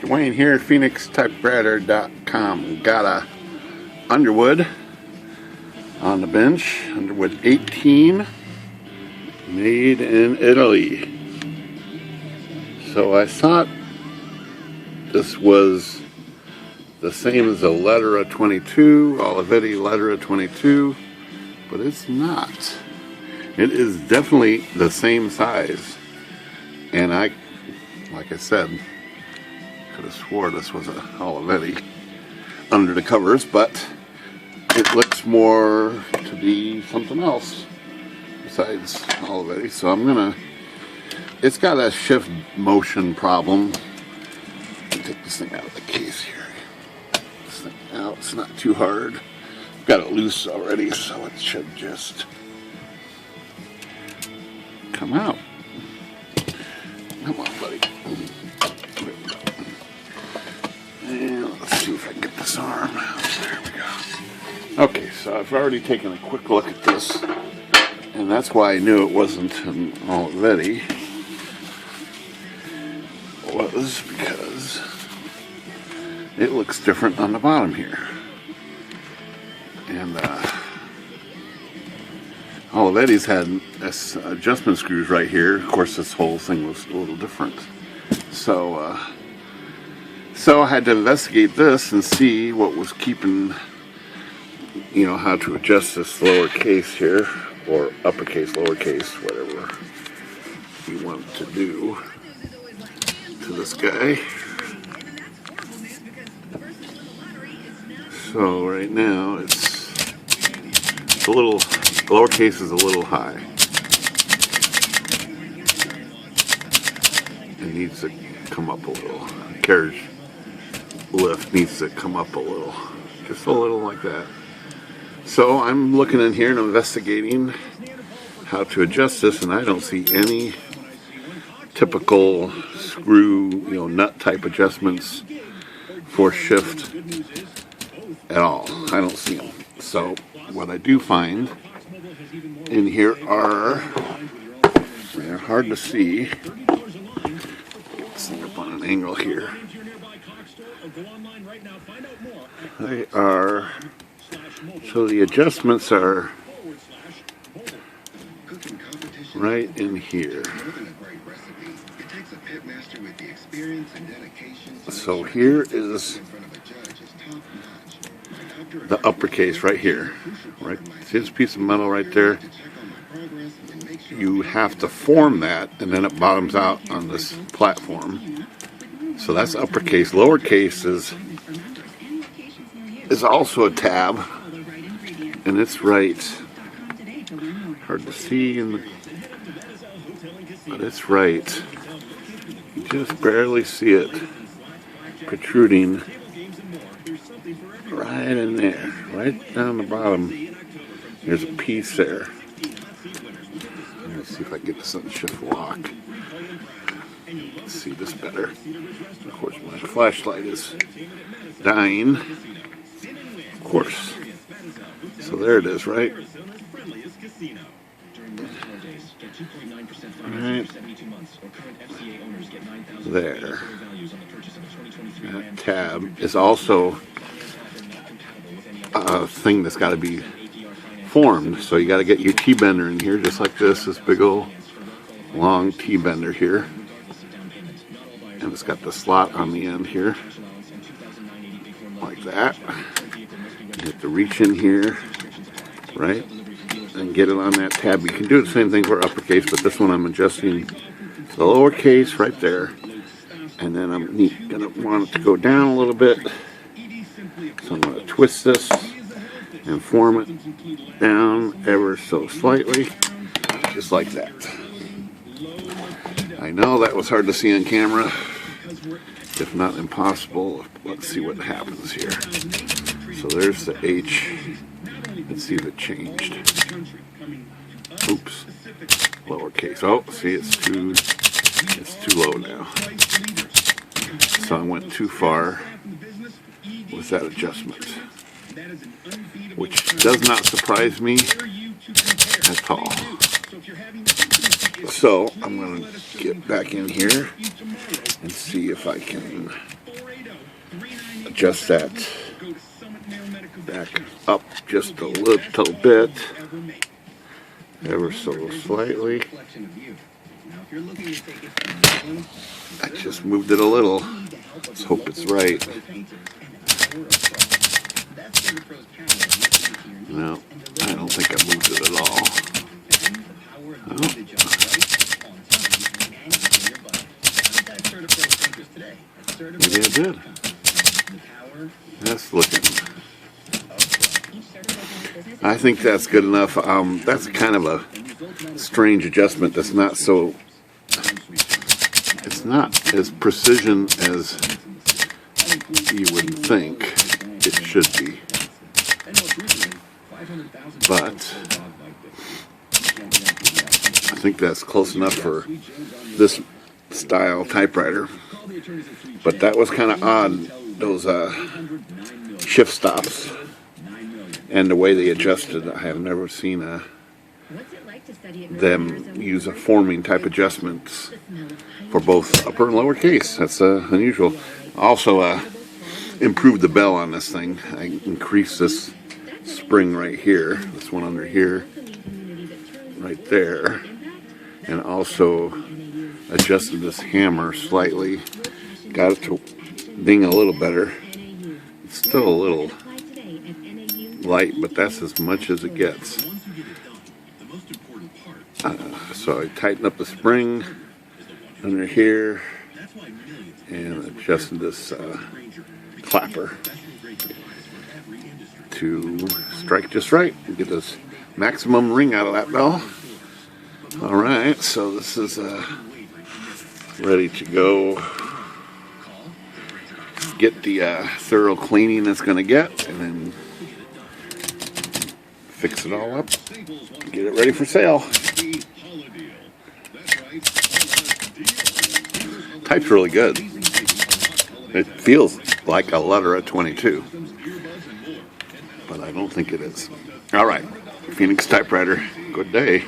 Dwayne here, PhoenixTypewriter.com. Got a Underwood on the bench, Underwood 18, made in Italy. So I thought this was the same as a Lettera 22, Olivetti Lettera 22, but it's not. It is definitely the same size, and like I said, could have swore this was a Olivetti under the covers, but it looks more to be something else besides Olivetti. So it's got a shift motion problem. Take this thing out of the case here. This thing out, it's not too hard. Got it loose already, so it should just come out. Come on, buddy. And let's see if I can get this arm out. There we go. Okay, so I've already taken a quick look at this, and that's why I knew it wasn't an Olivetti. Was because it looks different on the bottom here. And Olivetti's had adjustment screws right here. Of course, this whole thing was a little different. So I had to investigate this and see what was keeping, how to adjust this lower case here, or uppercase, lowercase, whatever you want to do to this guy. So right now it's a little, the lowercase is a little high. It needs to come up a little. Carriage lift needs to come up a little. Just a little like that. So I'm looking in here and investigating how to adjust this, and I don't see any typical screw, nut type adjustments for shift at all. I don't see them. So what I do find in here they're hard to see. Get this thing up on an angle here. They are, so the adjustments are right in here. So here is the uppercase right here. Right, see this piece of metal right there? You have to form that, and then it bottoms out on this platform. So that's uppercase. Lowercase is also a tab, and it's right. Hard to see but it's right. You just barely see it protruding right in there, right down the bottom. There's a piece there. Let's see if I can get this on shift lock. Let's see this better. Of course, my flashlight is dying. Of course. So there it is, right? Right there. That tab is also a thing that's got to be formed. So you got to get your T-bender in here, just like this big old long T-bender here. And it's got the slot on the end here, like that. You have to reach in here, right, and get it on that tab. You can do the same thing for uppercase, but this one I'm adjusting the lowercase right there, and then I'm going to want it to go down a little bit. So I'm going to twist this and form it down ever so slightly, just like that. I know that was hard to see on camera, if not impossible. Let's see what happens here. So there's the H. Let's see if it changed. Oops. Lowercase. Oh, see, it's too low now. So I went too far with that adjustment, which does not surprise me at all. So I'm going to get back in here and see if I can adjust that back up just a little bit, ever so slightly. I just moved it a little. Let's hope it's right. No, I don't think I moved it at all. Oh. Maybe I did. That's looking. I think that's good enough. That's kind of a strange adjustment. That's not so. It's not as precision as you would think it should be. But I think that's close enough for this style typewriter. But that was kind of odd, those shift stops and the way they adjusted. I have never seen them use a forming type adjustments for both upper and lower case. That's unusual. Also improved the bell on this thing. I increased this spring right here, this one under here, right there, and also adjusted this hammer slightly, got it to ding a little better. It's still a little light, but that's as much as it gets. So I tightened up the spring under here and adjusted this clapper to strike just right and get this maximum ring out of that bell. Alright, so this is ready to go. Get the thorough cleaning it's going to get, and then fix it all up, get it ready for sale. Type's really good. It feels like a letter at 22, but I don't think it is. Alright, Phoenix Typewriter, good day.